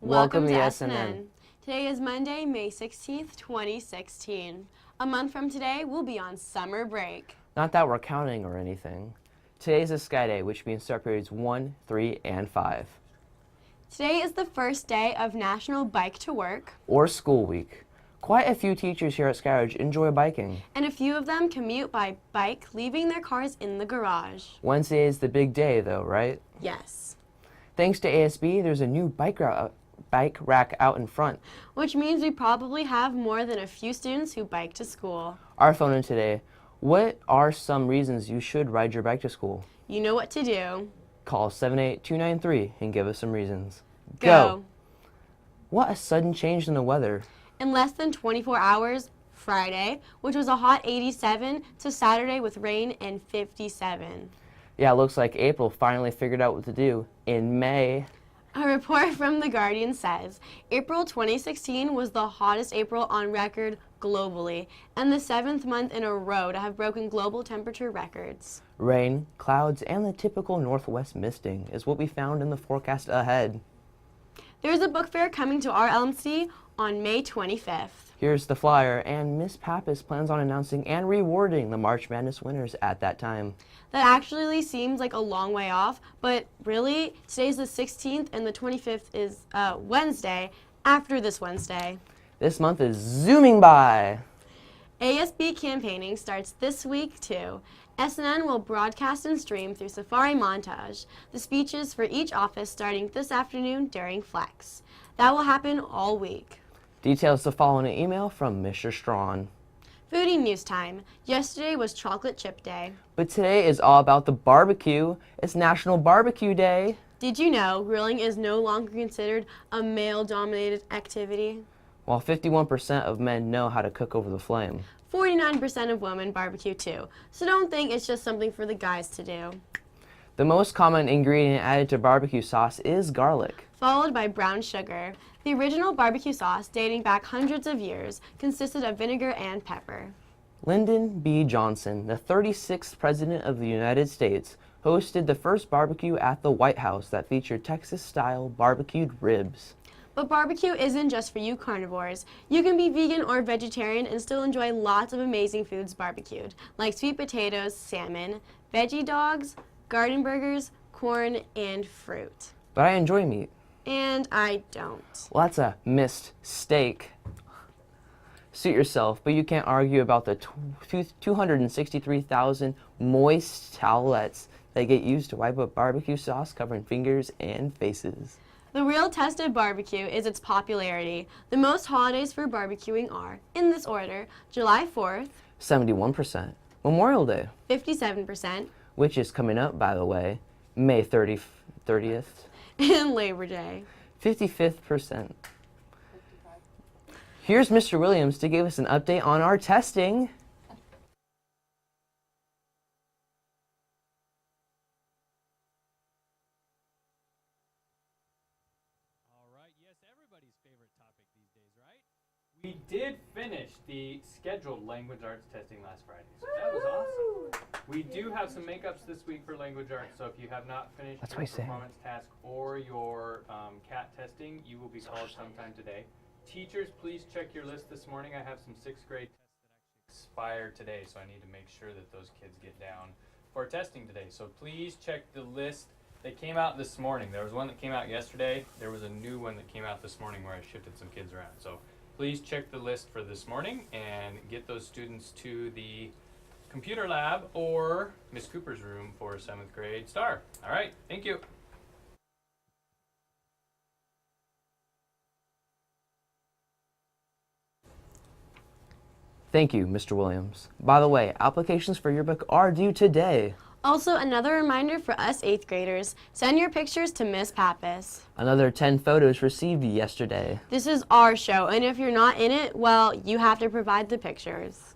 Welcome to S.N.N. Today is Monday, May 16th, 2016. A month from today, we'll be on summer break. Not that we're counting or anything. Today is a Sky Day, which means start periods 1, 3, and 5. Today is the first day of National Bike to Work, or School Week. Quite a few teachers here at Skyridge enjoy biking. and a few of them commute by bike, leaving their cars in the garage. Wednesday is the big day, though, right? Yes. Thanks to ASB, there's a new bike rack out in front. Which means we probably have more than a few students who bike to school. Our phone in today. What are some reasons you should ride your bike to school? You know what to do. Call 78293 and give us some reasons. Go. What a sudden change in the weather. In less than 24 hours, Friday, which was a hot 87, to Saturday with rain and 57. Yeah, it looks like April finally figured out what to do. In May, A report from The Guardian says April 2016 was the hottest April on record globally, and the 7th month in a row to have broken global temperature records. rain, clouds, and the typical northwest misting is what we found in the forecast ahead. There's a book fair coming to our LMC on May 25th. Here's the flyer, and Miss Pappas plans on announcing and rewarding the March Madness winners at that time. That actually seems like a long way off, but really, today's the 16th and the 25th is Wednesday, after this Wednesday. This month is zooming by. ASB campaigning starts this week too. S.N.N will broadcast and stream through Safari Montage the speeches for each office starting this afternoon during Flex. That will happen all week. Details to follow in an email from Mr. Strawn. Foodie news time. Yesterday was Chocolate Chip Day. But today is all about the barbecue. It's National Barbecue Day. Did you know grilling is no longer considered a male-dominated activity? While 51% of men know how to cook over the flame. 49% of women barbecue too, so don't think it's just something for the guys to do. The most common ingredient added to barbecue sauce is garlic. Followed by brown sugar. The original barbecue sauce, dating back hundreds of years, consisted of vinegar and pepper. Lyndon B. Johnson, the 36th President of the United States, hosted the first barbecue at the White House that featured Texas-style barbecued ribs. But barbecue isn't just for you carnivores. You can be vegan or vegetarian and still enjoy lots of amazing foods barbecued, like sweet potatoes, salmon, veggie dogs, garden burgers, corn, and fruit. But I enjoy meat. And I don't. Well, that's a mistake. Suit yourself, but you can't argue about the 263,000 moist towelettes that get used to wipe up barbecue sauce covering fingers and faces. The real test of barbecue is its popularity. The most holidays for barbecuing are, in this order, July 4th, 71%. Memorial Day, 57%, which is coming up, by the way, May 30th, and Labor Day. 55%. Here's Mr. Williams to give us an update on our testing. All right, yes, everybody's favorite topic these days, right? We did finish the scheduled language arts testing last Friday, so that was awesome. We do have some makeups this week for language arts, so if you have not finished That's your what I said. performance task or your CAT testing, you will be called sometime today. Teachers, please check your list this morning. I have some 6th grade tests that actually expire today, so I need to make sure that those kids get down for testing today. So please check the list. They came out this morning. There was one that came out yesterday. There was a new one that came out this morning where I shifted some kids around. So please check the list for this morning and get those students to the computer lab or Miss Cooper's room for 7th grade STAR. All right, thank you. Thank you, Mr. Williams. By the way, applications for your book are due today. Also, another reminder for us 8th graders, send your pictures to Miss Pappas. Another 10 photos received yesterday. This is our show, and if you're not in it, well, you have to provide the pictures.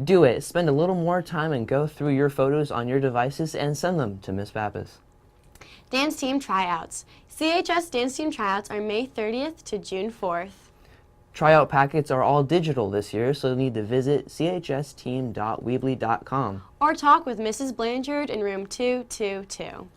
Do it. Spend a little more time and go through your photos on your devices and send them to Miss Pappas. Dance Team Tryouts. CHS Dance Team Tryouts are May 30th to June 4th. Tryout packets are all digital this year, so you'll need to visit chsteam.weebly.com. Or talk with Mrs. Blanchard in room 222.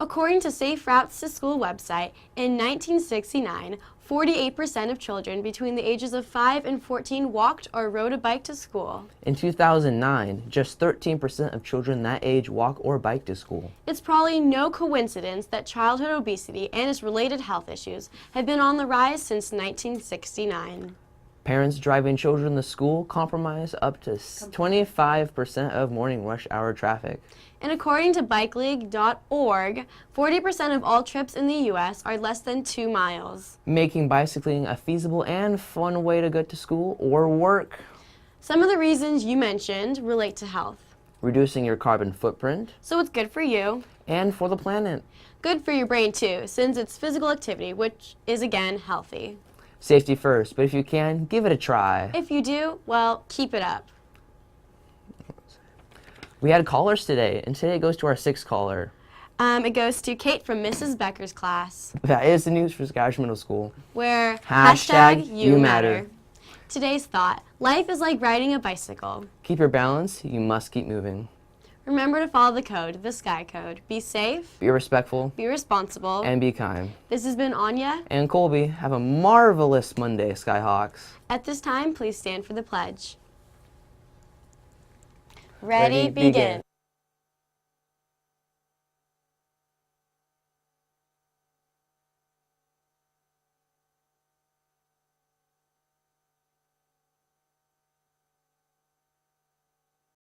According to Safe Routes to School website, in 1969, 48% of children between the ages of 5 and 14 walked or rode a bike to school. In 2009, just 13% of children that age walk or bike to school. It's probably no coincidence that childhood obesity and its related health issues have been on the rise since 1969. Parents driving children to school compromise up to 25% of morning rush hour traffic. And according to bikeleague.org, 40% of all trips in the U.S. are less than 2 miles. Making bicycling a feasible and fun way to get to school or work. Some of the reasons you mentioned relate to health. Reducing your carbon footprint. So it's good for you. And for the planet. Good for your brain too, since it's physical activity, which is again healthy. Safety first, but if you can, give it a try. If you do, well, keep it up. We had callers today, and today it goes to our 6th caller. It goes to Kate from Mrs. Becker's class, That is the news for Skyridge Middle School. where Hashtag you matter. Today's thought: life is like riding a bicycle. Keep your balance, you must keep moving. Remember to follow the code, the Sky Code. Be safe, Be respectful, be responsible. and be kind. This has been Aanya. And Colby, have a marvelous Monday, Skyhawks. At this time, please stand for the pledge. Ready, begin.